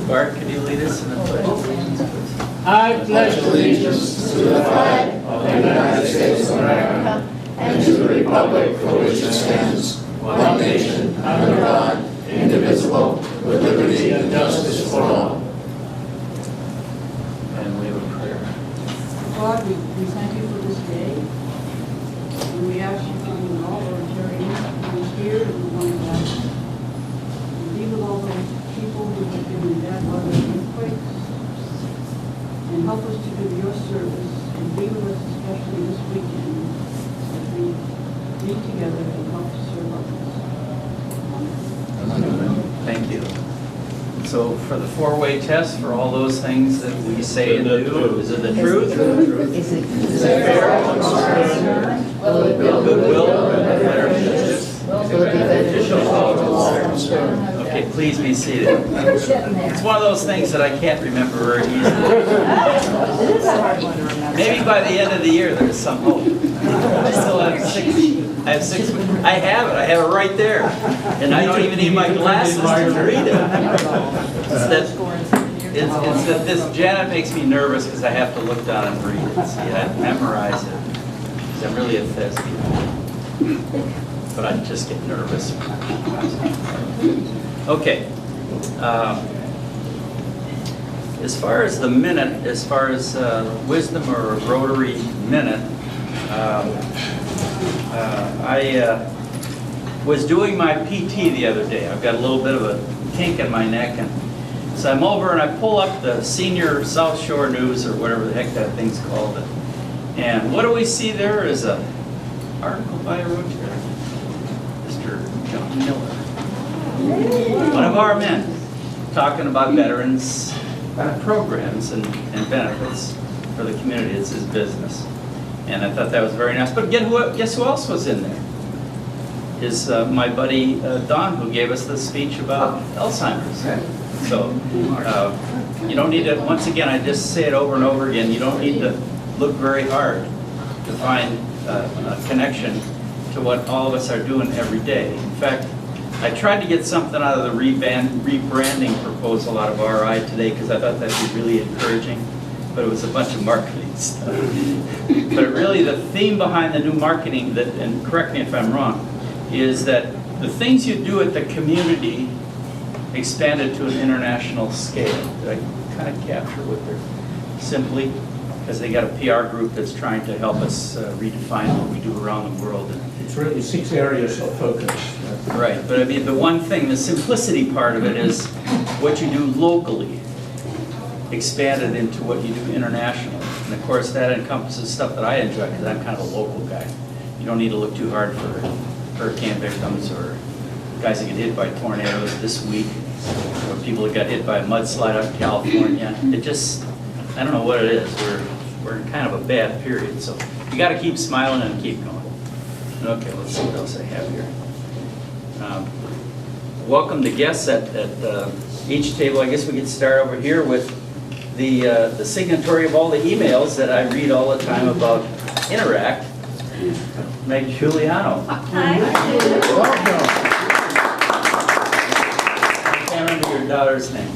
Bart, can you lead us in the pledge of allegiance, please? I pledge allegiance to the flag of the United States of America and to the republic for which it stands, one nation, under God, indivisible, with liberty and justice for all. And we have a prayer. God, we thank you for this day. And we ask you to be all our Rotarians who is here and who want to be with all those people who have been in bad weather earthquakes. And help us to do your service and be with us especially this weekend as we meet together and help to serve others. Thank you. So for the four-way test, for all those things that we say and do, is it the truth? Is it Fair and honest? Will it build Goodwill and relationships? Will it be beneficial to all concerned? Okay, please be seated. It's one of those things that I can't remember very easily. It is a hard one to remember. Maybe by the end of the year, there's some hope. I still have six. I have six. I have it. I have it right there, and I don't even need my glasses to read it. It's that this Janet makes me nervous because I have to look down and read it. See, I have to memorize it because I'm really a thespian. But I just get nervous. Okay. As far as the minute, as far as wisdom or Rotary minute, I was doing my PT the other day. I've got a little bit of a kink in my neck, and so I'm over and I pull up the Senior South Shore News or whatever the heck that thing's called. And what do we see there is a article by a Rotary, Mr. John Miller, one of our men, talking about veterans programs and benefits for the community. It's his business. And I thought that was very nice. But again, guess who else was in there? Is my buddy Don, who gave us the speech about Alzheimer's. So you don't need to, once again, I just say it over and over again, you don't need to look very hard to find a connection to what all of us are doing every day. In fact, I tried to get something out of the rebranding proposal out of RI today because I thought that'd be really encouraging, but it was a bunch of marketing stuff. But really the theme behind the new marketing, that, and correct me if I'm wrong, is that the things you do at the community expanded to an international scale. Did I kind of capture what they're simply? Because they got a PR group that's trying to help us redefine what we do around the world. It's really 6 areas of focus. Right, but I mean, the one thing, the simplicity part of it is what you do locally expanded into what you do internationally. And of course, that encompasses stuff that I enjoy because I'm kind of a local guy. You don't need to look too hard for hurricane victims or guys that get hit by tornadoes this week, or people that got hit by a mudslide out in California. It just, I don't know what it is. We're in kind of a bad period, so you got to keep smiling and keep going. Okay, let's see what else I have here. Welcome the guests at each table. I guess we could start over here with the signatory of all the emails that I read all the time about Interact, Meg Giuliano. Hi. Welcome. I can't remember your daughter's name.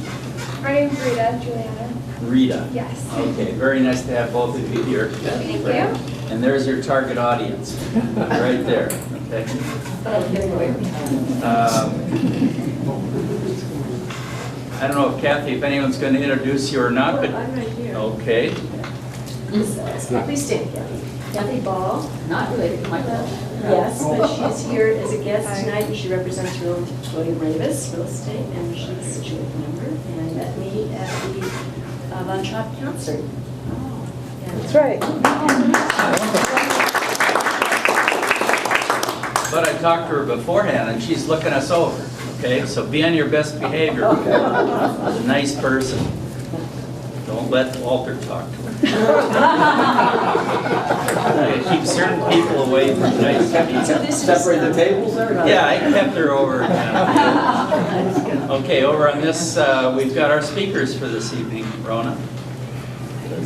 My name's Rita Giuliano. Rita. Yes. Okay, very nice to have both of you here. Thank you. And there's your target audience, right there. Okay. I don't know if Kathy, if anyone's going to introduce you or not, but I'm right here. okay. Please stand, Kathy. Kathy Ball. Not related to my dad. Yes, but she's here as a guest tonight, and she represents William Ravis Real Estate, and she's a Scituate member, and met me at the Von Trapp concert. That's right. But I talked to her beforehand, and she's looking us over. Okay, so be on your best behavior. She's a nice person. Don't let Walter talk to her. Keep certain people away from nice people. Separate the tables there? Yeah, I kept her over. Okay, over on this, we've got our speakers for this evening. Rona.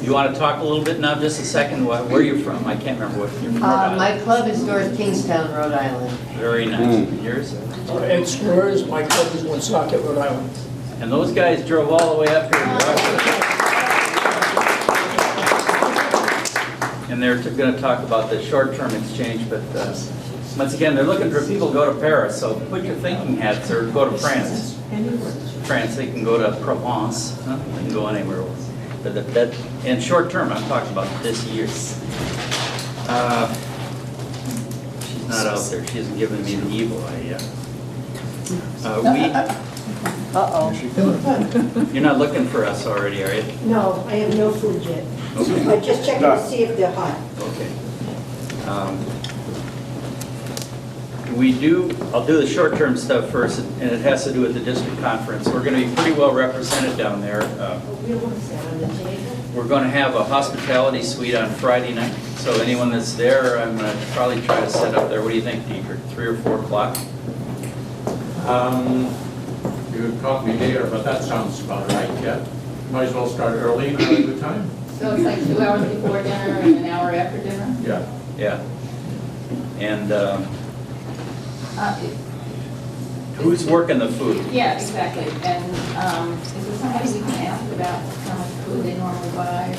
You want to talk a little bit now, just a second, where are you from? I can't remember what you're from. My club is North Kingstown, Rhode Island. Very nice. Yours? Ed Scores, my club is Woonsocket, Rhode Island. And those guys drove all the way up here. And they're going to talk about the short-term exchange, but once again, they're looking for people to go to Paris, so put your thinking hats or go to France. France, they can go to Provence, huh? They can go anywhere else. But that, and short-term, I'm talking about this year. She's not out there, she hasn't given me the evil eye yet. Uh-oh. You're not looking for us already, are you? No, I have no food yet. Okay. I just checking to see if they're hot. Okay. I'll do the short-term stuff first, and it has to do with the district conference. We're going to be pretty well represented down there. We're going to have a hospitality suite on Friday night, so anyone that's there, I'm going to probably try to set up there. What do you think, Dieter? 3 or 4 o'clock? You caught me there, but that sounds about right, yeah. Might as well start early and have a good time. So it's like 2 hours before dinner and an hour after dinner? Yeah. Yeah. And who's working the food? Yeah, exactly. And is there somebody we can ask about how much food they normally buy?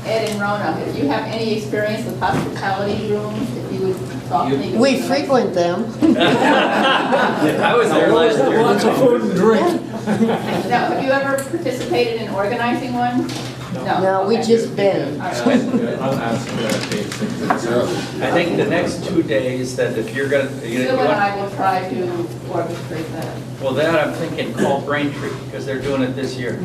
Ed and Rona, if you have any experience with hospitality rooms, if you would talk to me. We frequent them. I was there last year. Lots of food and drink. Now, have you ever participated in organizing one? No, we Okay. just been. All right. I'll ask Dave. I think the next 2 days that if you're going to... Bill and I will try to orchestrate that. Well, that I'm thinking call Braintree, because they're doing it this year.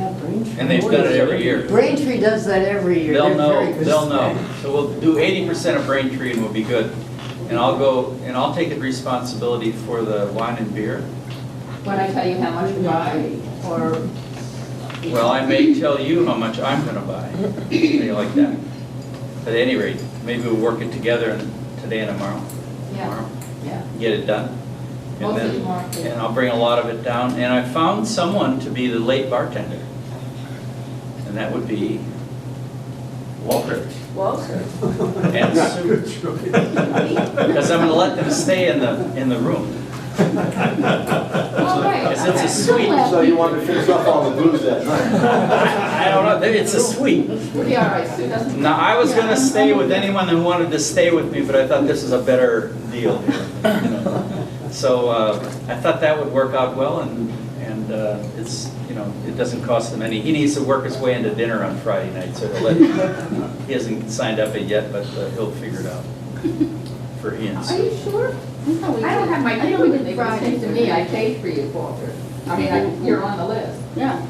And they've done it every year. Braintree does that every year. They'll They're know, very good. they'll know. So we'll do 80% of Braintree and we'll be good. And I'll go, and I'll take the responsibility for the wine and beer. When I tell you how much to buy, or... Well, I may tell you how much I'm gonna buy, something like that. But at any rate, maybe we'll work it together today and tomorrow. Yeah, yeah. Get it done. And Mostly then, tomorrow, too. and I'll bring a lot of it down. And I found someone to be the late bartender. And that would be Walter. Walter. And Sue. Because I'm gonna let them stay in the room. All right. Because it's a suite. So you want to finish off all the booze that night? I don't know, it's a suite. We'll be all right. Sue doesn't. Now, I was gonna stay with anyone that wanted to stay with me, but I thought this was a better deal here. You know. So I thought that would work out well, and it's, you know, it doesn't cost him any. He needs to work his way into dinner on Friday night, so he hasn't signed up it yet, but he'll figure it out for he and Are Sue. you sure? I don't have my ticket with me, but it seems to me I paid for you, Walter. I mean, you're on the list. Yeah.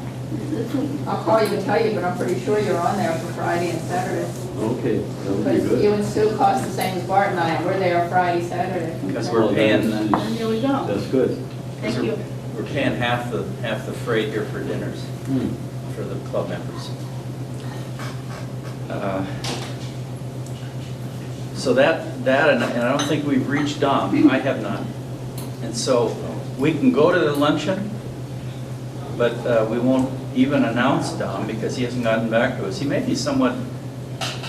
I'll call you and tell you, but I'm pretty sure you're on there for Friday and Saturday. Okay, that would be Because good. you and Sue cost the same as Bart and I, and we're there Friday, Saturday. Because we're paying, And here we go. That's good. Thank you. we're paying half the freight here for dinners for the club members. So that and I don't think we've reached Dom. I have not. And so we can go to the luncheon, but we won't even announce Dom because he hasn't gotten back to us. He may be somewhat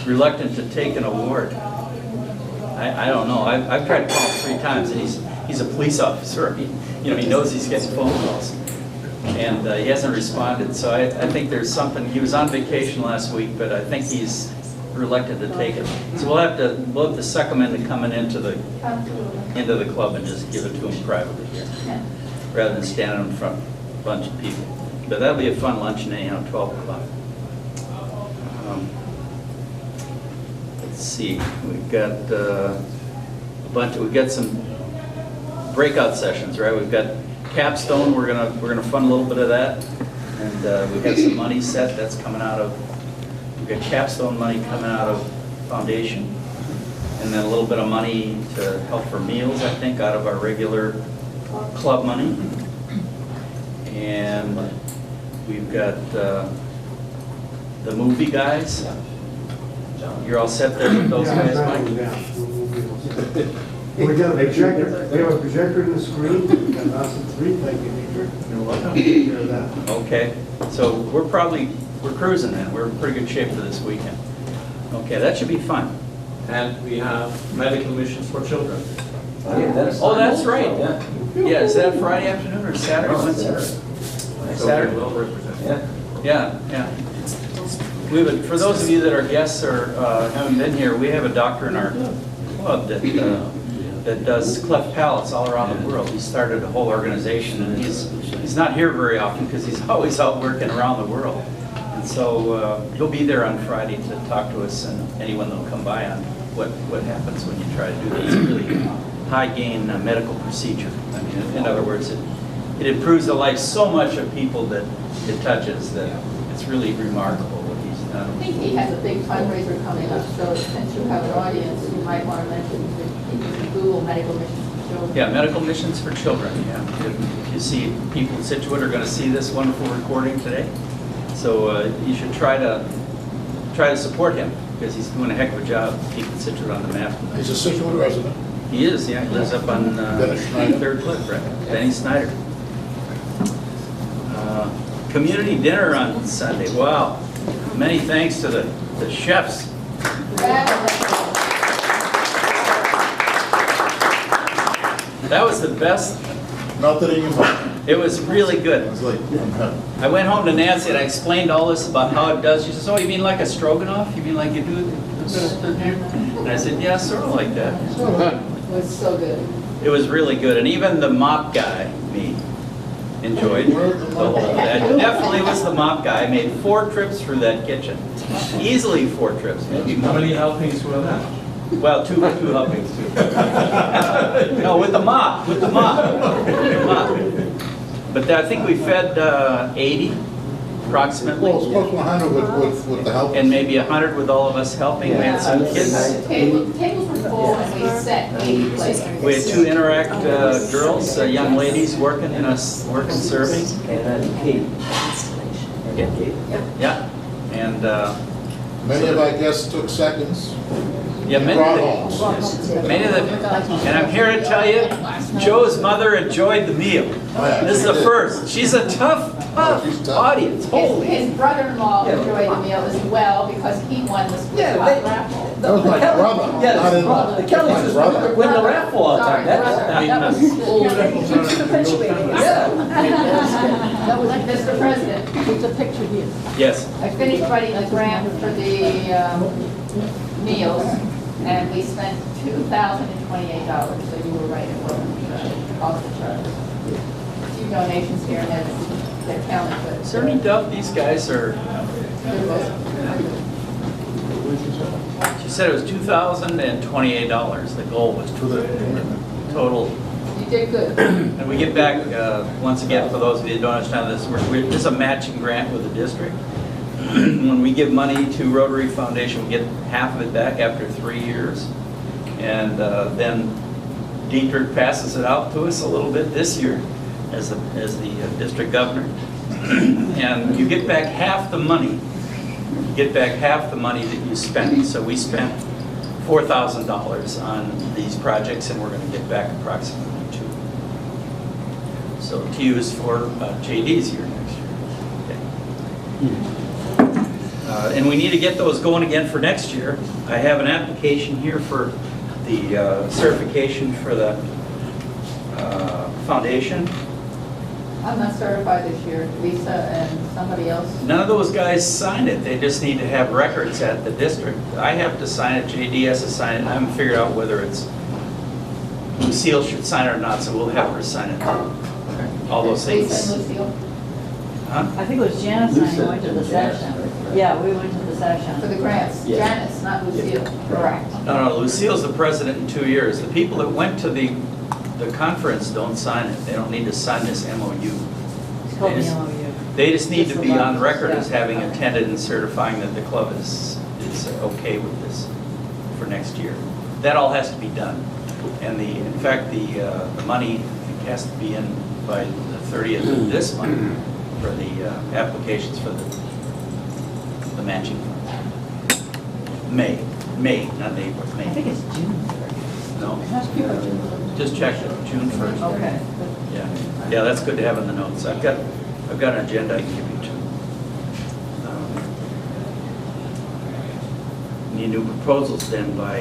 reluctant to take an award. I don't know. I've tried to call him 3 times, and he's a police officer. He knows he's getting phone calls, and he hasn't responded. So I think there's something. He was on vacation last week, but I think he's reluctant to take it. So we'll have to suck him into coming into the club and just give it to him privately here, rather than standing in front of a bunch of people. But that'll be a fun luncheon anyhow, 12 o'clock. Let's see, we've got we've got some breakout sessions, right? We've got Capstone. We're gonna fund a little bit of that, and we have some money set that's coming out of. We've got Capstone money coming out of Foundation, and then a little bit of money to help for meals, I think, out of our regular club money. And we've got the movie guys. You're all set there with those guys, Mike? We got a projector, we have a projector in the screen, we got an awesome screen, thank you, Peter. You're welcome. Take care of that. Okay, so we're probably we're cruising then. We're in pretty good shape for this weekend. Okay, that should be fun. And we have medical missions for children. Oh, that's right. Yeah, is that Friday afternoon or Saturday? When's Saturday? So Saturday? we will represent. Yeah, yeah. We have, for those of you that are guests or haven't been here, we have a doctor in our club that does cleft palates all around the world. He started a whole organization, and he's not here very often because he's always out working around the world. And so he'll be there on Friday to talk to us and anyone that'll come by on what happens when you try to do this really high-gain medical procedure. I mean, in other words, it improves the life so much of people that it touches that it's really remarkable what he's I done. think he has a big fundraiser coming up, so since you have an audience, you might want to mention that you can Google medical missions for children. Yeah, medical missions for children, yeah. If you see people in Scituate are going to see this wonderful recording today. So you should try to support him because he's doing a heck of a job keeping Scituate on the map. He's a Scituate resident. He is, yeah. He lives up on Third Cliff, right? Benny Snyder. Community dinner on Sunday. Wow. Many thanks to the chefs. That was the best. Not that he can. It was really good. I was late. I went home to Nancy and I explained all this about how it does. She says, "Oh, you mean like a stroganoff? You mean like you do it?" And I said, "Yeah, sort of like that." It was so good. It was really good, and even the mop guy, me, enjoyed the whole. That definitely was the mop guy. I made 4 trips through that kitchen, easily 4 trips, maybe How more. many helpings were that? Well, two helpings too. No, with the mop, with the mop. But I think we fed 80 approximately, Well, it's close to 100 with the help. and maybe 100 with all of us helping. We had some kids. Tables were full and we set 80 places. We had 2 Interact girls, young ladies working serving. Yeah, and Many of our guests took seconds. yeah, Brought homes. many of them, and I'm here to tell you, Joe's mother enjoyed the meal. This is the first. She's a tough audience. Holy. His brother-in-law enjoyed the meal as well because he won the split pot raffle. That was my brother, not in-law. The Kellys My just brother. win the raffle all the Sorry, time. brother. That was Mr. President, It's a picture here. Yes. I finished writing a grant for the meals, and we spent $2,028, so you were right, it wasn't off the chart. A few donations here and there that counted, but. Certainly Duff, these guys are, she said it was $2,028. The goal was total. You did good. And we get back, once again, for those of you that don't understand this, this is a matching grant with the district. When we give money to Rotary Foundation, we get half of it back after 3 years. And then Dietrich passes it out to us a little bit this year as the district governor. And you get back half the money. You get back half the money that you spent. So we spent $4,000 on these projects, and we're going to get back approximately 2. So to use for JD's year next year. Okay. And we need to get those going again for next year. I have an application here for the certification for the foundation. I'm not certified this year, Lisa and somebody else. None of those guys signed it. They just need to have records at the district. I have to sign it, JD has to sign it. I haven't figured out whether it's, Lucille should sign it or not, so we'll have her sign it. All those Lisa things. and Lucille, Huh? I think it was Janice and I went to the session. Yeah, we went to the session. for the grants, Janice, not Lucille. Correct. No, Lucille's the president in 2 years. The people that went to the conference don't sign it. They don't need to sign this MOU. It's called the MOU. They just need to be on record as having attended and certifying that the club is okay with this for next year. That all has to be done. And in fact, the money I think has to be in by the 30th of this month for the applications for the matching funds. May, not April, I May. think it's June 30th. No, That's good. just check it, June 1st. Okay. Yeah, that's good to have in the notes. I've got an agenda I can give you too. need new proposals then by,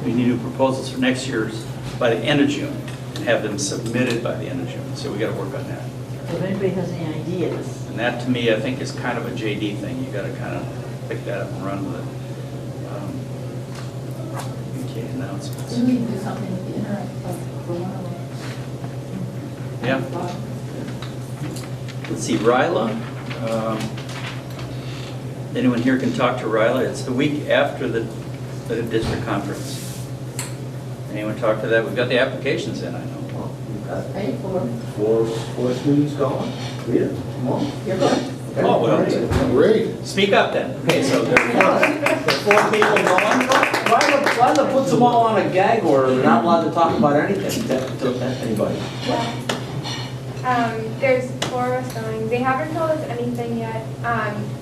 we need new proposals for next year's by the end of June, and have them submitted by the end of June. So we got to work on that. If anybody has any ideas. And that, to me, I think is kind of a JD thing. You got to kind of pick that up and run with it. Okay, announcements. We need to do something with the internet for one of them. Yeah. Let's see, Ryla. Anyone here can talk to Ryla? It's the week after the district conference. Anyone talk to that? We've got the applications in, I know. Well, you've got Ready for, four students going. Read it, come on. you're going. Oh, well, Great. speak up then. Okay, so there are four people going. Ryla puts them all on a gag order, they're not allowed to talk about anything to anybody. There's 4 of us going. They haven't told us anything yet.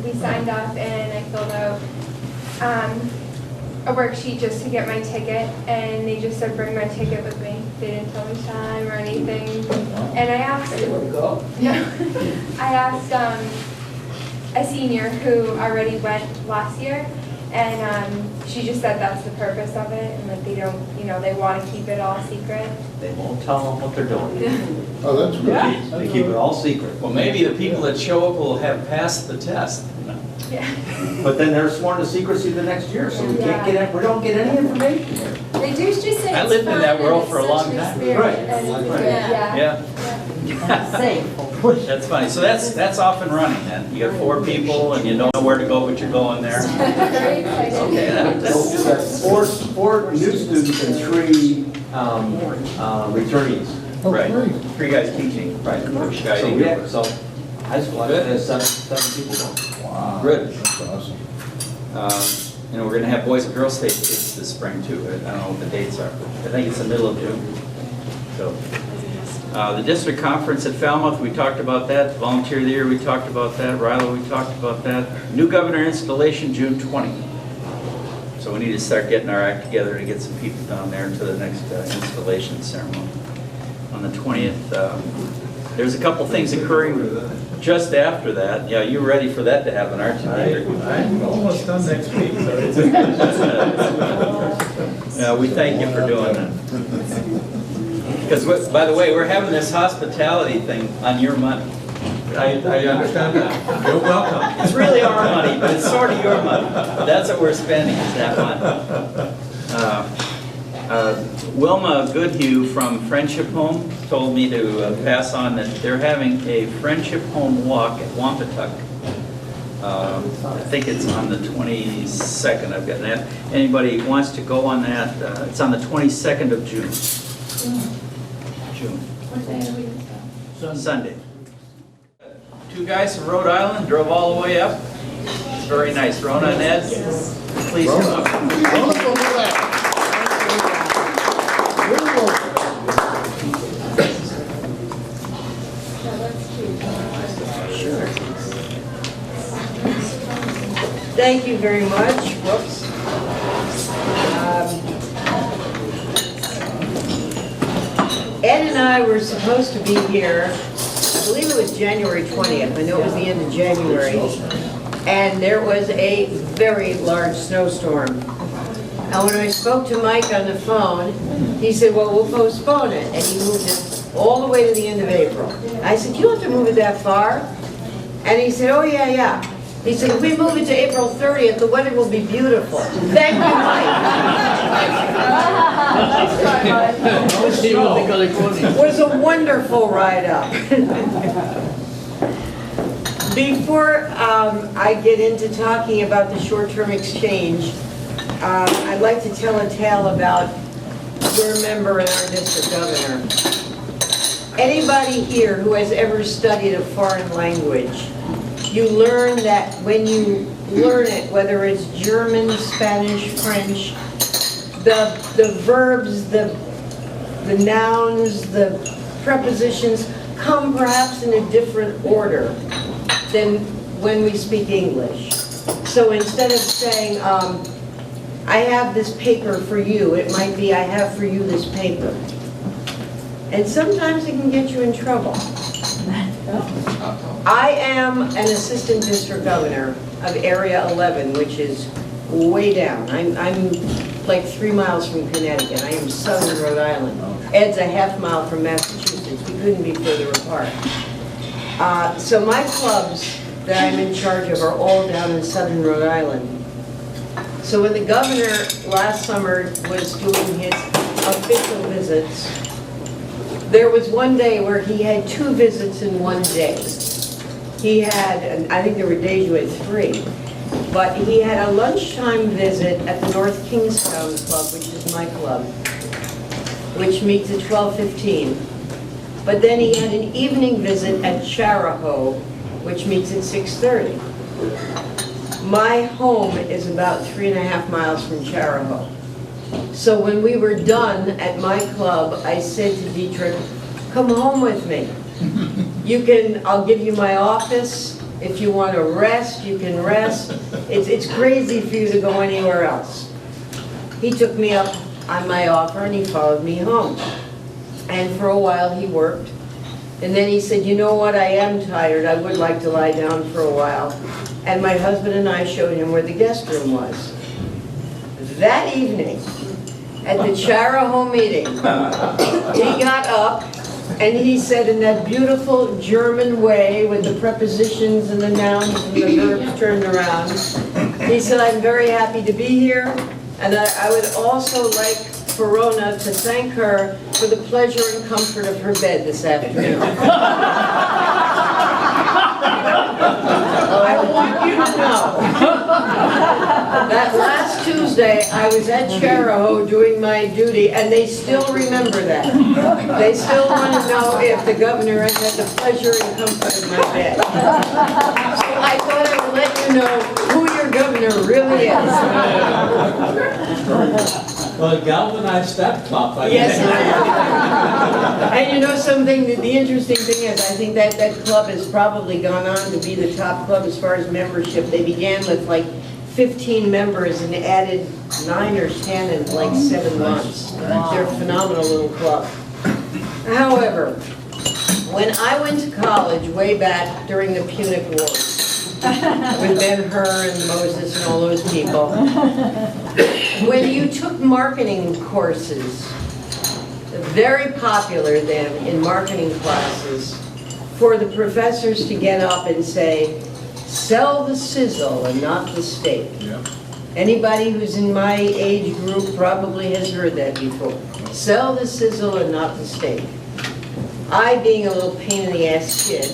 We signed up and I filled out a worksheet just to get my ticket, and they just said bring my ticket with me. They didn't tell me time or anything. And I asked, I asked a senior who already went last year, and she just said that's the purpose of it, and that they don't, they want to keep it all secret. They won't tell them what they're doing. Oh, that's good. They keep it all secret. Well, maybe the people that show up will have passed the test. Yeah. But then they're sworn to secrecy the next year, so we can't get, we don't get any information here. They do just say I lived in that world for a long time. Right. Yeah. Yeah. Safe. That's funny. So that's off and running then. You got 4 people and you don't know where to go, but you're going there. Very exciting. Okay, that's So that's four new students and 3 returnees. right. 3 guys teaching. Right. First guy So to we go. have, so high school, I think there's 7 people going. Wow. Good. That's awesome. We're going to have Boys and Girls State kids this spring too. I don't know what the dates are, but I think it's the middle of June. So, the district conference at Falmouth, we talked about that. Volunteer of the Year, we talked about that. Ryla, we talked about that. New governor installation, June 20th. So we need to start getting our act together to get some people down there to the next installation ceremony on the 20th. There's a couple things occurring just after that. Yeah, you're ready for that to happen, aren't you? I'm almost done next week, so it's. Yeah, we thank you for doing that. Because, by the way, we're having this hospitality thing on your money. I understand that. You're welcome. It's really our money, but it's sort of your money. That's what we're spending, is that money. Wilma Goodhue from Friendship Home told me to pass on that they're having a Friendship Home walk at Wampatuck. I think it's on the 22nd. I've got that. Anybody wants to go on that? It's on the 22nd of June. June. What day of the week is that? Sunday. 2 guys from Rhode Island drove all the way up. It's very nice. Rona and Ed, please come up. Wonderful, look at that. Very well. Thank you very much. Whoops. Ed and I were supposed to be here, I believe it was January 20th. I know it was the end of January. And there was a very large snowstorm. And when I spoke to Mike on the phone, he said, well, we'll postpone it. And he moved it all the way to the end of April. I said, you have to move it that far? And he said, oh, yeah. He said, if we move it to April 30th, the weather will be beautiful. Thank you, Mike. It was a wonderful ride up. Before I get into talking about the short-term exchange, I'd like to tell a tale about your member and our district governor. Anybody here who has ever studied a foreign language, you learn that when you learn it, whether it's German, Spanish, French, the verbs, the nouns, the prepositions come perhaps in a different order than when we speak English. So instead of saying, I have this paper for you, it might be, I have for you this paper. And sometimes it can get you in trouble. I am an assistant district governor of Area 11, which is way down. I'm like 3 miles from Connecticut. I am southern Rhode Island. Ed's a half mile from Massachusetts. We couldn't be further apart. So my clubs that I'm in charge of are all down in southern Rhode Island. So when the governor last summer was doing his official visits, there was one day where he had 2 visits in one day. He had, and I think there were days you had 3, but he had a lunchtime visit at the North Kingstown Club, which is my club, which meets at 12:15. But then he had an evening visit at Charahoe, which meets at 6:30. My home is about 3.5 miles from Charahoe. So when we were done at my club, I said to Dietrich, come home with me. I'll give you my office. If you want to rest, you can rest. It's crazy for you to go anywhere else. He took me up on my offer and he followed me home. And for a while he worked. And then he said, you know what, I am tired. I would like to lie down for a while. And my husband and I showed him where the guest room was. That evening, at the Charahoe meeting, he got up and he said in that beautiful German way with the prepositions and the nouns and the verbs turned around, he said, I'm very happy to be here, and I would also like Verona to thank her for the pleasure and comfort of her bed this afternoon. I want you to know that last Tuesday I was at Charahoe doing my duty, and they still remember that. They still want to know if the governor has had the pleasure and comfort of my bed. So I thought I would let you know who your governor really is. Well, galvanized that club. Yes, and you know something, the interesting thing is, I think that club has probably gone on to be the top club as far as membership. They began with like 15 members and added 9 or 10 in like 7 months. They're a phenomenal little club. However, when I went to college way back during the Punic Wars, with Ben-Hur and Moses and all those people, when you took marketing courses, very popular then in marketing classes, for the professors to get up and say, sell the sizzle and not the steak. Yeah. Anybody who's in my age group probably has heard that before. Sell the sizzle and not the steak. I, being a little pain in the ass kid,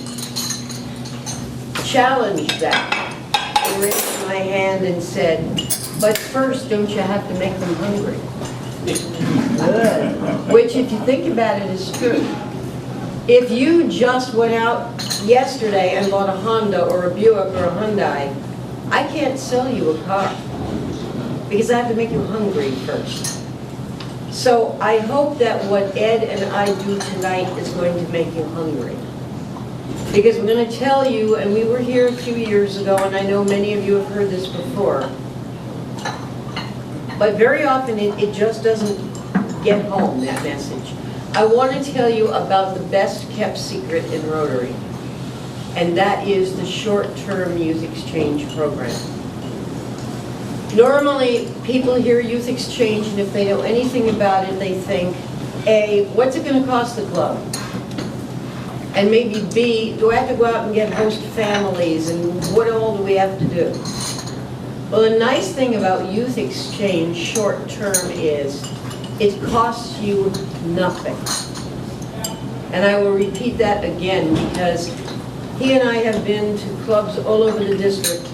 challenged that. I raised my hand and said, but first, don't you have to make them hungry? Good. Which, if you think about it, is true. If you just went out yesterday and bought a Honda or a Buick or a Hyundai, I can't sell you a car because I have to make you hungry first. So I hope that what Ed and I do tonight is going to make you hungry. Because we're going to tell you, and we were here a few years ago, and I know many of you have heard this before, but very often it just doesn't get home, that message. I want to tell you about the best kept secret in Rotary, and that is the short-term youth exchange program. Normally, people hear youth exchange, and if they know anything about it, they think, A, what's it going to cost the club? And maybe B, do I have to go out and get host families, and what all do we have to do? Well, the nice thing about youth exchange short-term is it costs you nothing. And I will repeat that again because he and I have been to clubs all over the district.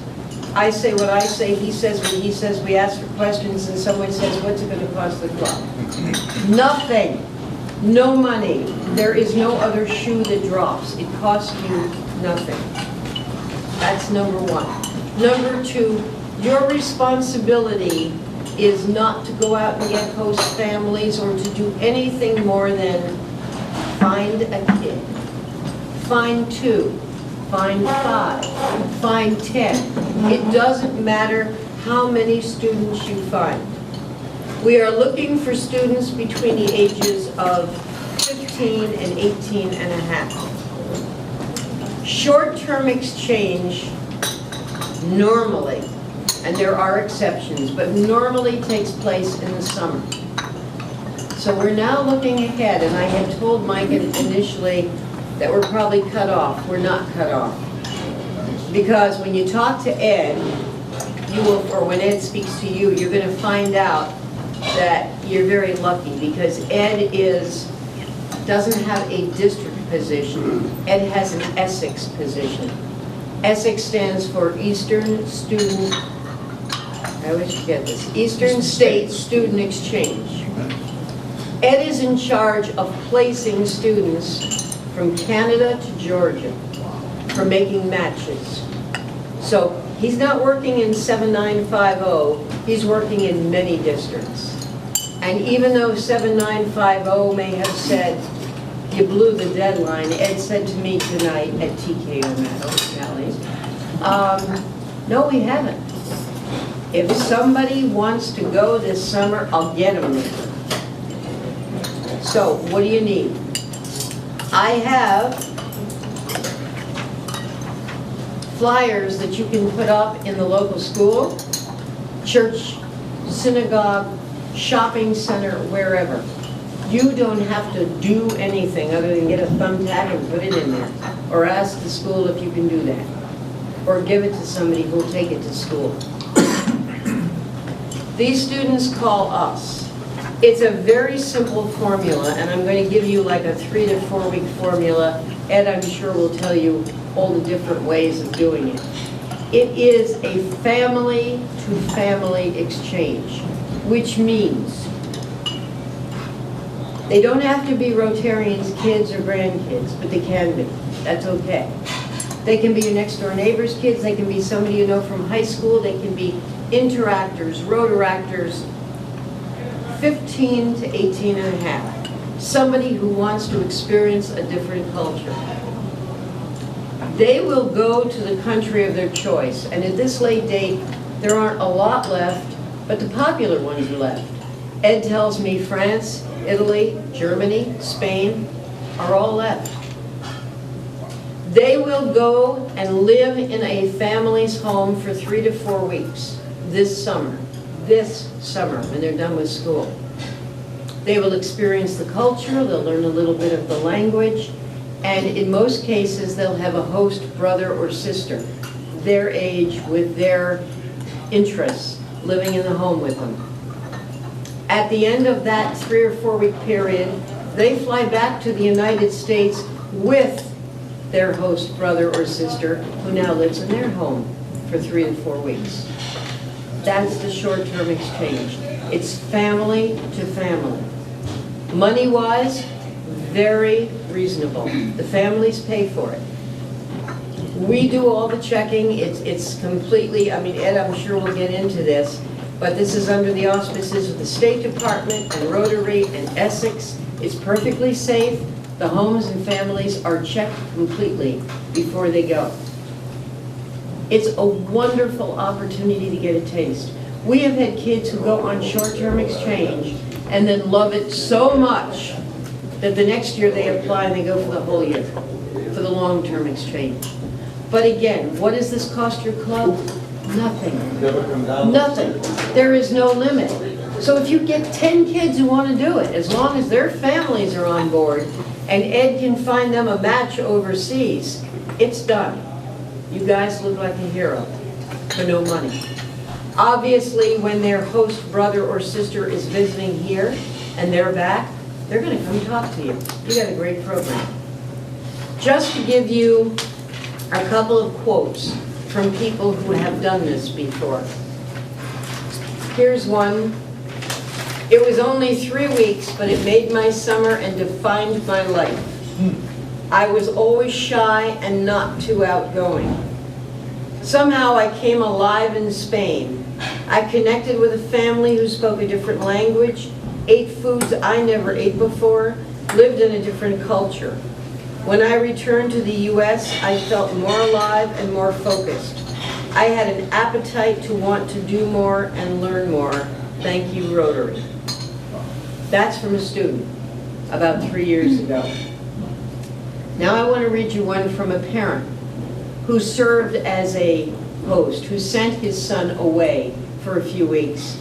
I say what I say, he says what he says, we ask for questions, and someone says, what's it going to cost the club? Nothing. No money. There is no other shoe that drops. It costs you nothing. That's number one. Number two, your responsibility is not to go out and get host families or to do anything more than find a kid. Find 2. Find 5. Find 10. It doesn't matter how many students you find. We are looking for students between the ages of 15 and 18 and a half. Short-term exchange, normally, and there are exceptions, but normally takes place in the summer. So we're now looking ahead, and I had told Mike initially that we're probably cut off. We're not cut off. Because when you talk to Ed, you will, or when Ed speaks to you, you're going to find out that you're very lucky, because Ed doesn't have a district position. Ed has an Essex position. Essex stands for Eastern Student, I always forget this, Eastern State Student Exchange. Ed is in charge of placing students from Canada to Georgia for making matches. So he's not working in 7950, he's working in many districts. And even though 7950 may have said, you blew the deadline, Ed said to me tonight at TKO Meadows, no, we haven't. If somebody wants to go this summer, I'll get them there. So, what do you need? I have flyers that you can put up in the local school, church, synagogue, shopping center, wherever. You don't have to do anything other than get a thumbtack and put it in there. Or ask the school if you can do that. Or give it to somebody who will take it to school. These students call us. It's a very simple formula, and I'm going to give you like a 3 to 4 week formula. Ed, I'm sure, will tell you all the different ways of doing it. It is a family-to-family exchange, which means they don't have to be Rotarians' kids or grandkids, but they can be. That's okay. They can be your next door neighbor's kids, they can be somebody you know from high school, they can be interactors, rotaractors, 15 to 18 and a half. Somebody who wants to experience a different culture. They will go to the country of their choice, and at this late date, there aren't a lot left, but the popular ones are left. Ed tells me France, Italy, Germany, Spain are all left. They will go and live in a family's home for 3 to 4 weeks this summer, when they're done with school. They will experience the culture, they'll learn a little bit of the language, and in most cases, they'll have a host brother or sister, their age with their interests, living in the home with them. At the end of that 3 or 4 week period, they fly back to the United States with their host brother or sister who now lives in their home for 3 to 4 weeks. That's the short-term exchange. It's family to family. Money-wise, very reasonable. The families pay for it. We do all the checking. It's completely, I mean, Ed, I'm sure we'll get into this, but this is under the auspices of the State Department and Rotary and Essex. It's perfectly safe. The homes and families are checked completely before they go. It's a wonderful opportunity to get a taste. We have had kids who go on short-term exchange and then love it so much that the next year they apply and they go for the whole year, for the long-term exchange. But again, what does this cost your club? Nothing. Nothing. There is no limit. So if you get 10 kids who want to do it, as long as their families are on board and Ed can find them a match overseas, it's done. You guys look like a hero for no money. Obviously, when their host brother or sister is visiting here and they're back, they're going to come talk to you. You got a great program. Just to give you a couple of quotes from people who have done this before. Here's one. It was only 3 weeks, but it made my summer and defined my life. I was always shy and not too outgoing. Somehow I came alive in Spain. I connected with a family who spoke a different language, ate foods I never ate before, lived in a different culture. When I returned to the U.S., I felt more alive and more focused. I had an appetite to want to do more and learn more. Thank you, Rotary. That's from a student about 3 years ago. Now I want to read you one from a parent who served as a host who sent his son away for a few weeks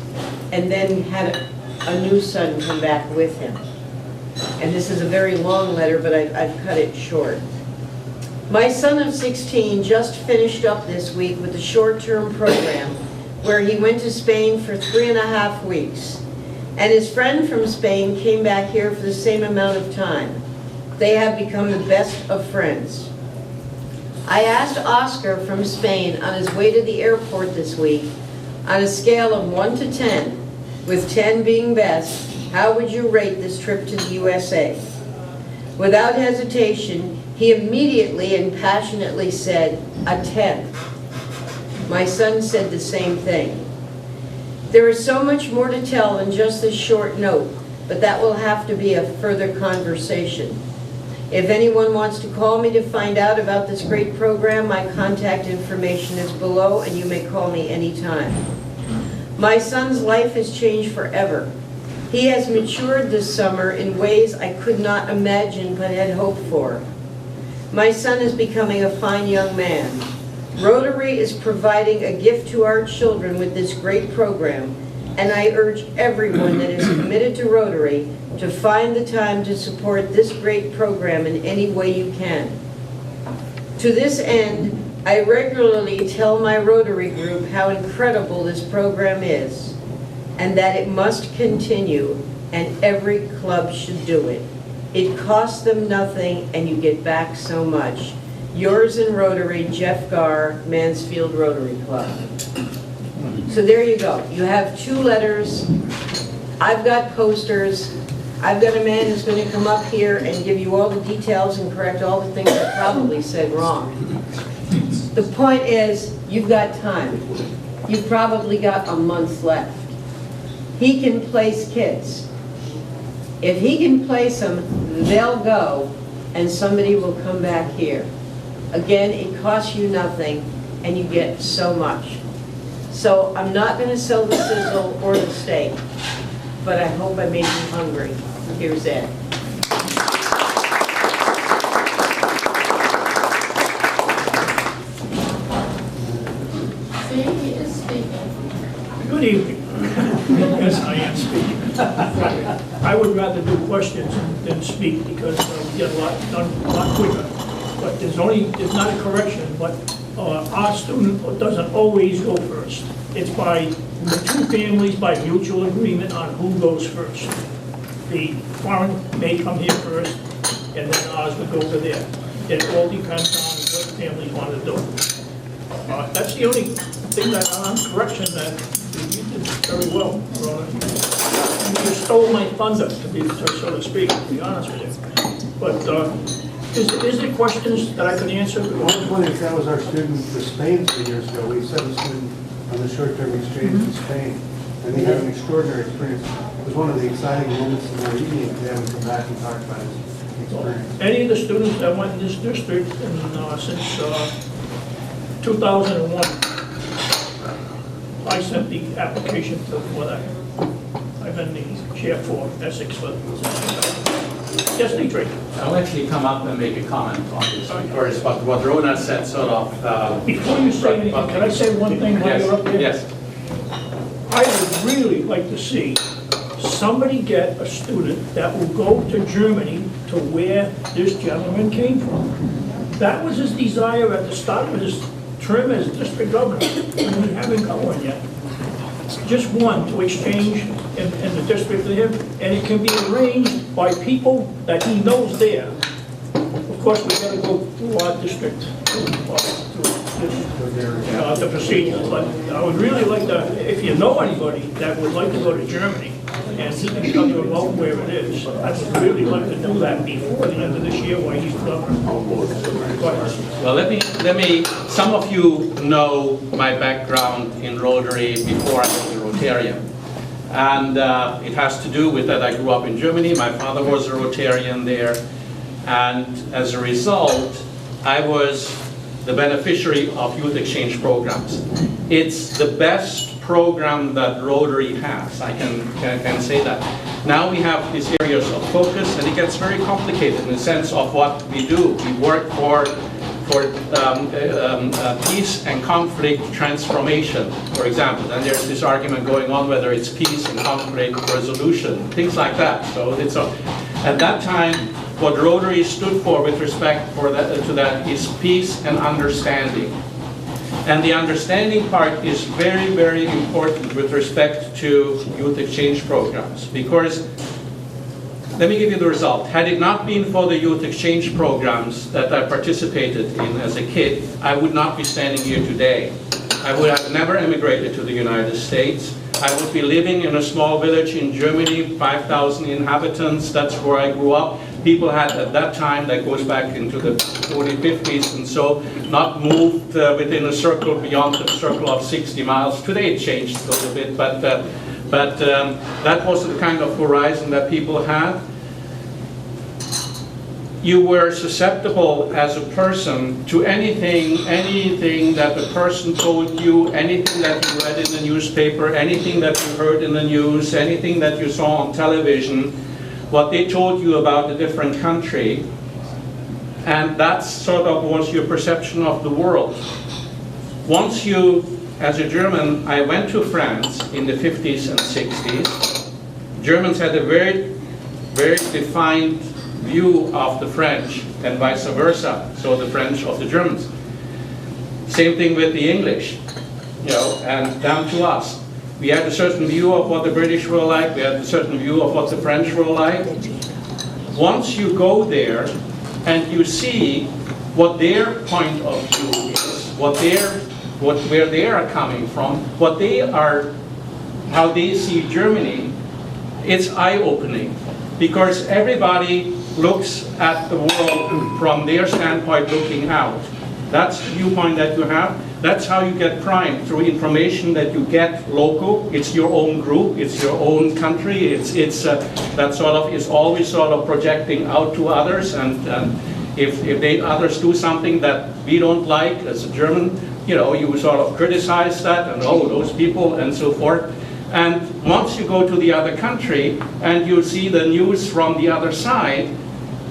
and then had a new son come back with him. And this is a very long letter, but I've cut it short. My son of 16 just finished up this week with a short-term program where he went to Spain for 3.5 weeks. And his friend from Spain came back here for the same amount of time. They have become the best of friends. I asked Oscar from Spain on his way to the airport this week, on a scale of 1 to 10, with 10 being best, how would you rate this trip to the USA? Without hesitation, he immediately and passionately said, a 10. My son said the same thing. There is so much more to tell than just this short note, but that will have to be a further conversation. If anyone wants to call me to find out about this great program, my contact information is below, and you may call me anytime. My son's life has changed forever. He has matured this summer in ways I could not imagine but had hoped for. My son is becoming a fine young man. Rotary is providing a gift to our children with this great program, and I urge everyone that is committed to Rotary to find the time to support this great program in any way you can. To this end, I regularly tell my Rotary group how incredible this program is, and that it must continue, and every club should do it. It costs them nothing, and you get back so much. Yours in Rotary, Jeff Garr, Mansfield Rotary Club. So there you go. You have 2 letters. I've got posters. I've got a man who's going to come up here and give you all the details and correct all the things I probably said wrong. The point is, you've got time. You've probably got a month left. He can place kids. If he can place them, they'll go, and somebody will come back here. Again, it costs you nothing, and you get so much. So I'm not going to sell the sizzle or the steak, but I hope I made you hungry. Here's Ed. See, he is speaking. Good evening. Yes, I am speaking. I would rather do questions than speak because we get a lot done a lot quicker. But there's not a correction, but our student doesn't always go first. It's by the 2 families by mutual agreement on who goes first. The foreign may come here first, and then ours would go to there. It all depends on what families want to do. That's the only thing that on correction that you did very well, Roland. You stole my thunder, so to speak, to be honest with you. But is there questions that I could answer? One point is that was our student for Spain 3 years ago. We sent a student on the short-term exchange to Spain, and they had an extraordinary experience. It was one of the exciting moments of our evening to have him come back and talk about his experience. Any of the students that went in this district since 2001, I sent the application for that. I've been the chair for Essex for yes, Dietrich. I'll actually come up and make a comment on this first, but what Rona said sort of... Before you say anything, can I say one thing while you're up there? Yes. I would really like to see somebody get a student that will go to Germany to where this gentleman came from. That was his desire at the start of his term as district governor, and we haven't got one yet. Just one to exchange in the district to him, and it can be arranged by people that he knows there. Of course, we gotta go through our district, the procedures, but I would really like to, if you know anybody that would like to go to Germany, and he can tell you about where it is, I would really like to do that before the end of this year while he's governor. Well, let me, some of you know my background in Rotary before I was a Rotarian. And it has to do with that I grew up in Germany. My father was a Rotarian there. And as a result, I was the beneficiary of youth exchange programs. It's the best program that Rotary has. I can say that. Now we have these areas of focus, and it gets very complicated in the sense of what we do. We work for peace and conflict transformation, for example. And there's this argument going on whether it's peace and conflict resolution, things like that. So at that time, what Rotary stood for with respect to that is peace and understanding. And the understanding part is very, very important with respect to youth exchange programs, because let me give you the result. Had it not been for the youth exchange programs that I participated in as a kid, I would not be standing here today. I would have never emigrated to the United States. I would be living in a small village in Germany, 5,000 inhabitants. That's where I grew up. People had, at that time, that goes back into the 40s, 50s, and so not moved within a circle beyond the circle of 60 miles. Today it changed a little bit, but that was the kind of horizon that people had. You were susceptible as a person to anything that the person told you, anything that you read in the newspaper, anything that you heard in the news, anything that you saw on television, what they told you about a different country, and that sort of was your perception of the world. Once you, as a German, I went to France in the 50s and 60s. Germans had a very, very defined view of the French and vice versa, so the French of the Germans. Same thing with the English, and down to us. We had a certain view of what the British were like, we had a certain view of what the French were like. Once you go there and you see what their point of view is, where they are coming from, how they see Germany, it's eye-opening. Because everybody looks at the world from their standpoint looking out. That's the viewpoint that you have. That's how you get primed, through information that you get local. It's your own group, it's your own country. That sort of is always sort of projecting out to others. And if others do something that we don't like as a German, you sort of criticize that and those people and so forth. And once you go to the other country and you see the news from the other side,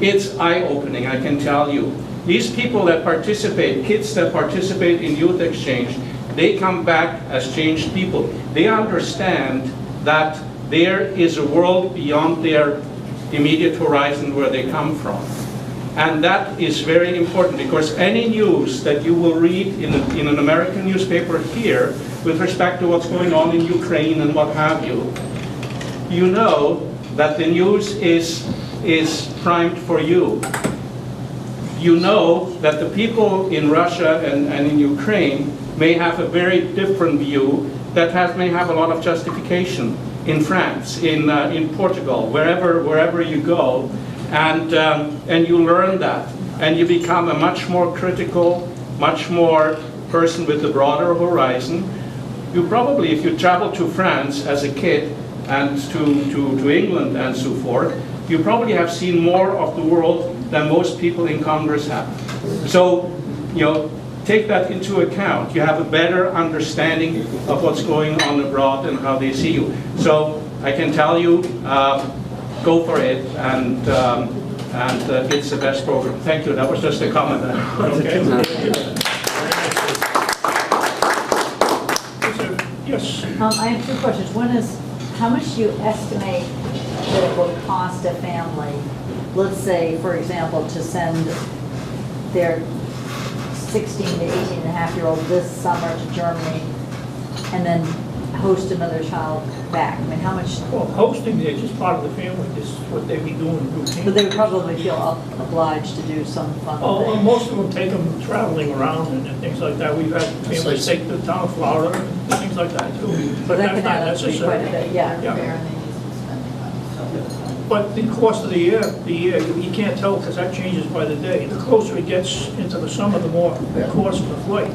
it's eye-opening, I can tell you. These people that participate, kids that participate in youth exchange, they come back as changed people. They understand that there is a world beyond their immediate horizon where they come from. And that is very important, because any news that you will read in an American newspaper here with respect to what's going on in Ukraine and what have you, you know that the news is primed for you. You know that the people in Russia and in Ukraine may have a very different view that may have a lot of justification in France, in Portugal, wherever you go. And you learn that, and you become a much more critical, much more person with a broader horizon. You probably, if you travel to France as a kid and to England and so forth, you probably have seen more of the world than most people in Congress have. So, take that into account. You have a better understanding of what's going on abroad and how they see you. So, I can tell you, go for it, and it's the best program. Thank you. That was just a comment. Okay. Yes. I have two questions. One is, how much do you estimate that it will cost a family, let's say, for example, to send their 16 to 18 and a half-year-old this summer to Germany and then host another child back? I mean, how much? Well, hosting there is just part of the family. This is what they'd be doing routine. But they would probably feel obliged to do some fun Oh, thing. most of them take them traveling around and things like that. We've had families take to the town of Florida and things like that too. So that that's could not add up to be quite a necessary. bit, yeah. Yeah. But the cost of the year, you can't tell because that changes by the day. The closer it gets into the summer, the more the cost of the flight.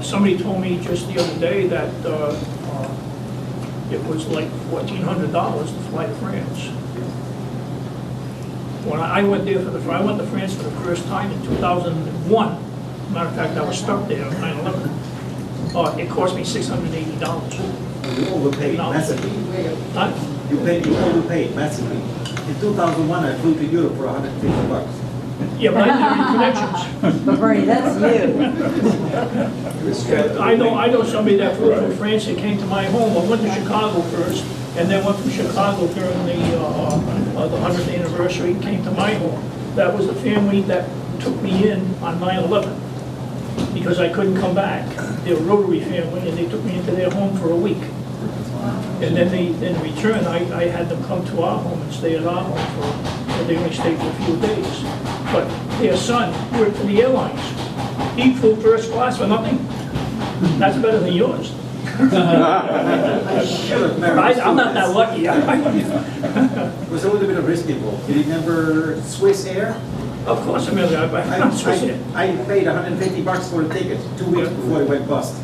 Somebody told me just the other day that it was like $1,400 to fly to France. When I went there I went to France for the first time in 2001. Matter of fact, I was stuck there on 9/11. It cost me $680. You overpaid massively. Huh? You overpaid massively. In 2001, I flew to Europe for $150. Yeah, but I didn't have any connections. But Bernie, that's you. I know somebody that flew from France that came to my home. I went to Chicago first, and then went from Chicago during the 100th anniversary, came to my home. That was the family that took me in on 9/11, because I couldn't come back. They're a Rotary family, and they took me into their home for a week. And then in return, I had them come to our home and stay at our home they only stayed for a few days. But their son worked for the airlines. He flew first class for nothing. That's better than yours. I'm not that lucky. It was a little bit of risk involved. You remember Swiss Air? Of course, I'm Swiss Air. I paid $150 for a ticket 2 weeks before it went bust.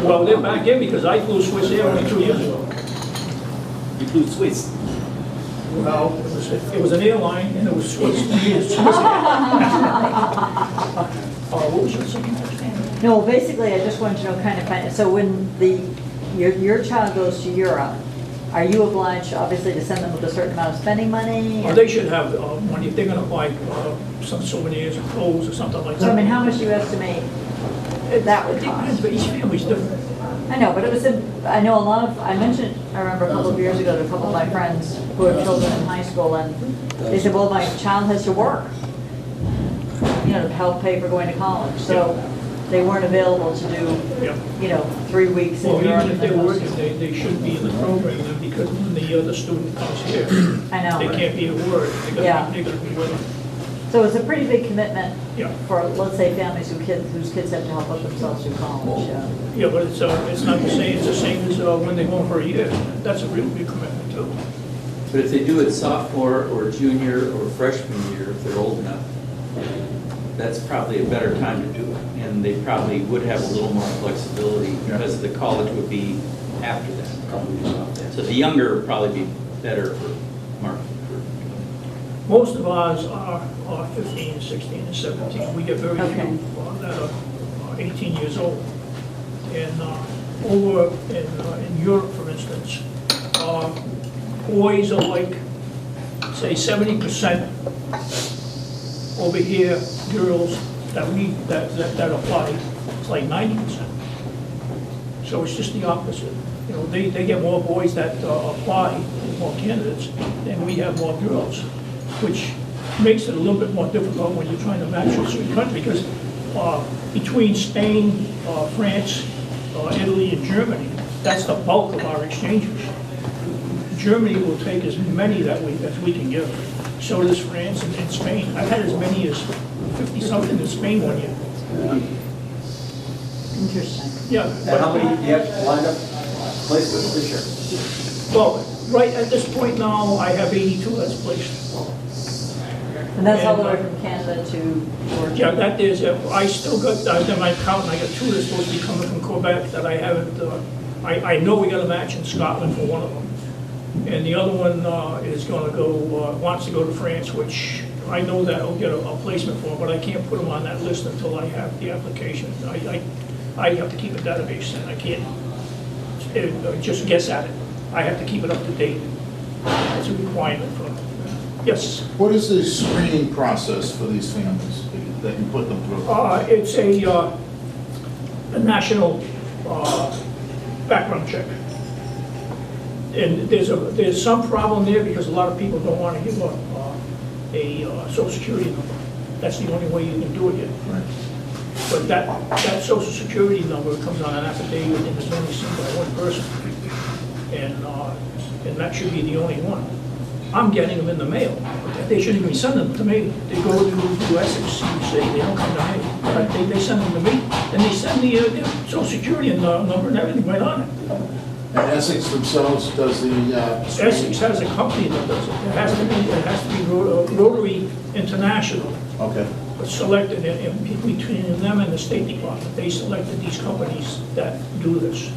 Well, they're back in because I flew Swiss Air only 2 years ago. You flew Swiss. Well, it was an airline and it was Swiss. Swiss Air. What was your second question? No, basically, I just wanted to know so when your child goes to Europe, are you obliged, obviously, to send them with a certain amount of spending money? Well, they should have money if they're gonna buy some souvenirs or clothes or something like So, that. I mean, how much do you estimate that would It depends, cost? but each family's different. I know, but it was, I know a lot of, I remember a couple of years ago to a couple of my friends who have children in high school, and they said, well, my child has to work, to help pay for going to college. So they weren't available to do, Yeah. 3 weeks in Well, Europe. even if they're working, they should be in the program then, because when the other student comes here, I know. they can't be at work. Yeah. They're gonna be with them. So it's a pretty big commitment Yeah. for, let's say, families whose kids have to help out themselves through college. Yeah, but it's not the same, it's the same as when they go for a year. That's a real big commitment too. But if they do it sophomore or junior or freshman year, if they're old enough, that's probably a better time to do it. And they probably would have a little more flexibility because the college would be after that. So the younger would probably be better for Mark. Most of ours are 15, 16, and 17. We get very Okay. few that are 18 years old. And over in Europe, for instance, boys are like, say, 70%. Over here, girls that apply, it's like 90%. So it's just the opposite. They get more boys that apply, more candidates, and we have more girls, which makes it a little bit more difficult when you're trying to match a certain country, because between Spain, France, Italy, and Germany, that's the bulk of our exchanges. Germany will take as many as we can give. So does France and Spain. I've had as many as 50-something in Spain one year. Interesting. Yeah. And how many do you have lined up placements this year? Well, right at this point now, I have 82 that's placed. And that's all the way from Canada to Georgia? Yeah, that is, I still got, in my account, I got 2 that's supposed to be coming from Quebec that I haven't, I know we got a match in Scotland for one of them. And the other one is gonna go, wants to go to France, which I know that I'll get a placement for, but I can't put them on that list until I have the application. I have to keep a database, and I can't just guess at it. I have to keep it up to date. It's a requirement for, yes. What is the screening process for these families that you put them through? It's a national background check. And there's some problem there because a lot of people don't want to give a social security number. That's the only way you can do it yet. Right. But that social security number comes on an affidavit and is only seen by one person. And that should be the only one. I'm getting them in the mail. They shouldn't even send them to me. They go to Essex, you say, they don't come to me. But they send them to me, and they send the social security number and everything right on it. And Essex themselves does the... Essex has a company that does it. It has to be Rotary International. Okay. But selected between them and the State Department. They selected these companies that do this,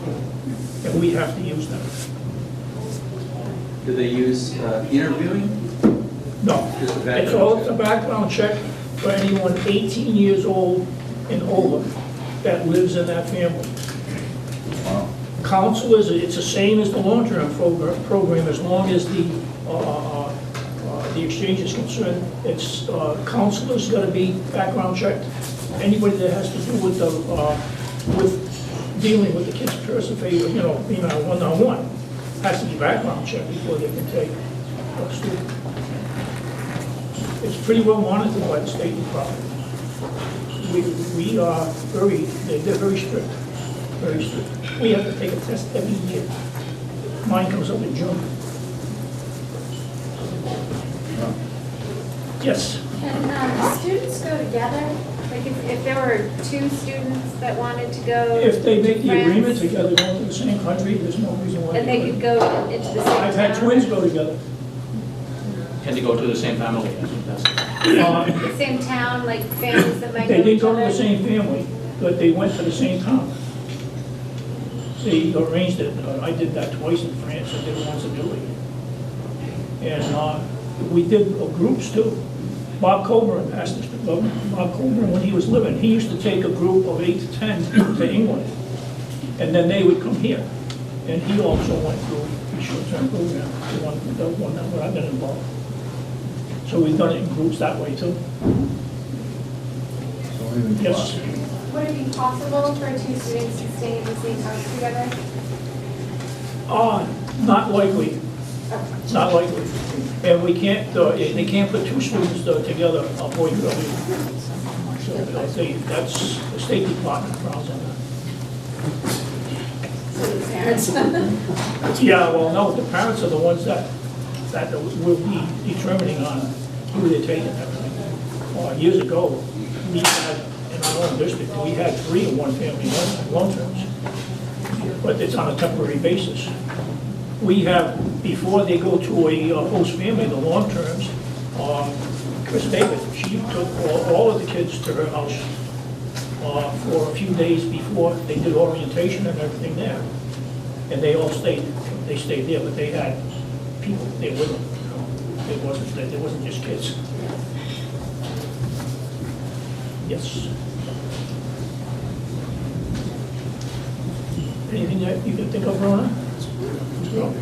and we have to use them. Do they use interviewing? No, Just a it's a background check for anyone 18 years old and older that lives in that family. Wow. Counselors, it's the same as the long-term program as long as the the exchange is concerned, it's counselors got to be background checked. Anybody that has to do with the, with dealing with the kids' person, you know, being a one-on-one, has to be background checked before they can take a student. It's pretty well monitored by the State Department. We are very, they're very strict, very strict. We have to take a test every year. Mine comes up in June. Yes? Can students go together? Like if there were two students that wanted to go If they make the France, agreement together, going to the same country, there's no reason why. and they could go into the same I've had town? twins go together. Can they go to the same family? That's- The same town, like families that might know They didn't each go to the other? same family, but they went to the same town. They arranged it, I did that twice in France, I did it once in Italy. And we did groups too. Bob Coburn asked us, Bob Coburn, when he was living, he used to take a group of 8 to 10 to England. And then they would come here. And he also went through the short-term program, the one that I've been involved. So we've done it in groups that way too. Yes. Would it be possible for two students to stay in the same house together? Not likely. Not likely. And we can't, they can't put two students together, boy and girl. So that's the State Department frowns on that. So the parents. Yeah, well, no, the parents are the ones that will be determining on who they're taking and everything. Years ago, we had, in our own district, we had 3 in one family, long terms. But it's on a temporary basis. We have, before they go to a host family, the long terms, Chris David, she took all of the kids to her house for a few days before they did orientation and everything there. And they all stayed there, but they had people there with them. You know. It wasn't just kids. Yes. Anything that you can think of, Rona? No?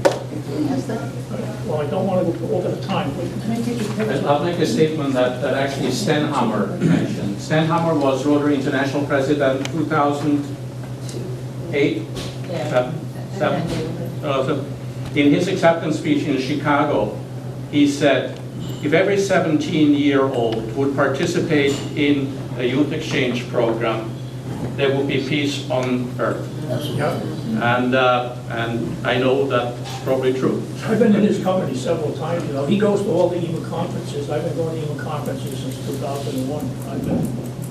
Well, I don't want to go over the time. But can I get your picture? I'll make a statement that actually Stenhammer mentioned. Stenhammer was Rotary International President 2008? Seven. So in his acceptance speech in Chicago, he said, if every 17-year-old would participate in a youth exchange program, there would be peace on earth. Yeah. And I know that's probably true. I've been in his company several times, you know. He goes to all the EMA conferences. I've been going to EMA conferences since 2001. I've been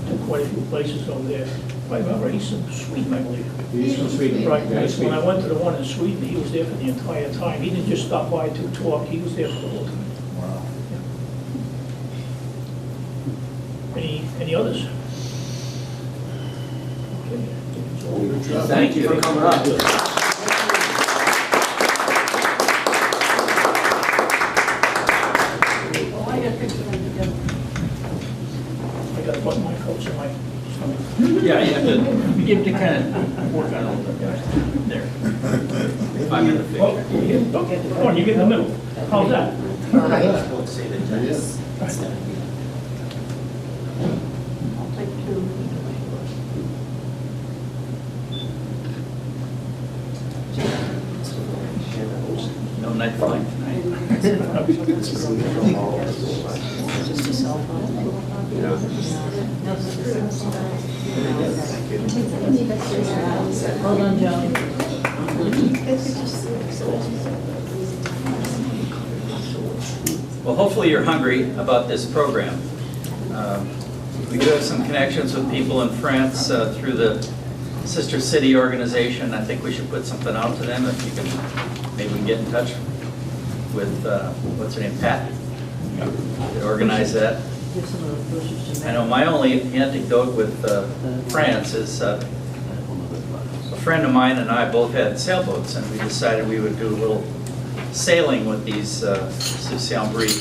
to quite a few places over there. I remember he's from Sweden, I believe. He's from Sweden. Right, Yeah, yes. When I went to the one in Sweden, he was there for the entire time. He didn't just stop by to talk, he was there for the whole time. Wow. Any others? Okay. Thank you for coming up. Oh, I got pictures of them together. I got to button my coats in my stomach. Yeah, you have to kind of work on it a little bit. There. I'm in the Oh, picture. come on, you get in the middle. How's that? I'll take 2. No night flying tonight. Just a cell phone? Hold on, Joan. Well, hopefully you're hungry about this program. We do have some connections with people in France through the Sister City organization. I think we should put something out to them if you can, maybe we can get in touch with, what's her name, Pat? That organize that. Give some of those pictures to I know my only anecdote with France is a friend of mine and I both had sailboats, and we decided we would do a little sailing with these Saint-Brie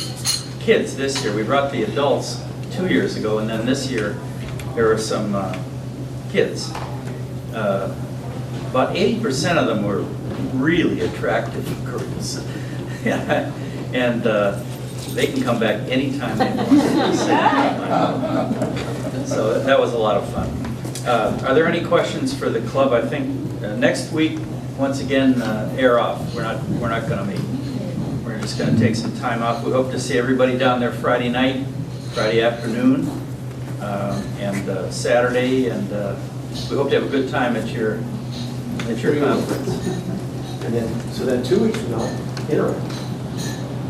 kids this year. We brought the adults 2 years ago, and then this year there were some kids. About 80% of them were really attractive girls. And They can come back anytime they want. So that was a lot of fun. Are there any questions for the club? I think next week, once again, air off. We're not going to meet. We're just going to take some time off. We hope to see everybody down there Friday night, Friday afternoon, and Saturday, and we hope to have a good time at your conference. And then, so then 2 weeks from now, interim,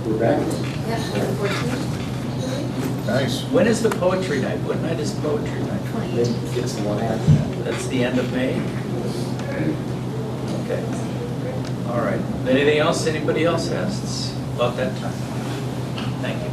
we're back. Nice. When is the poetry night? What night is poetry night? It's the one after. That's the end of May? Okay. All right. Anything else anybody else has about that time? Thank you.